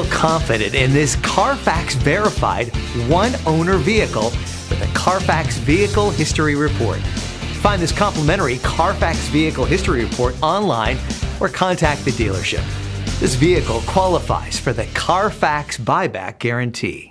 feel confident in this Carfax verified one-owner vehicle with a Carfax Vehicle History Report. Find this complimentary Carfax Vehicle History Report online or contact the dealership. This vehicle qualifies for the Carfax Buyback Guarantee.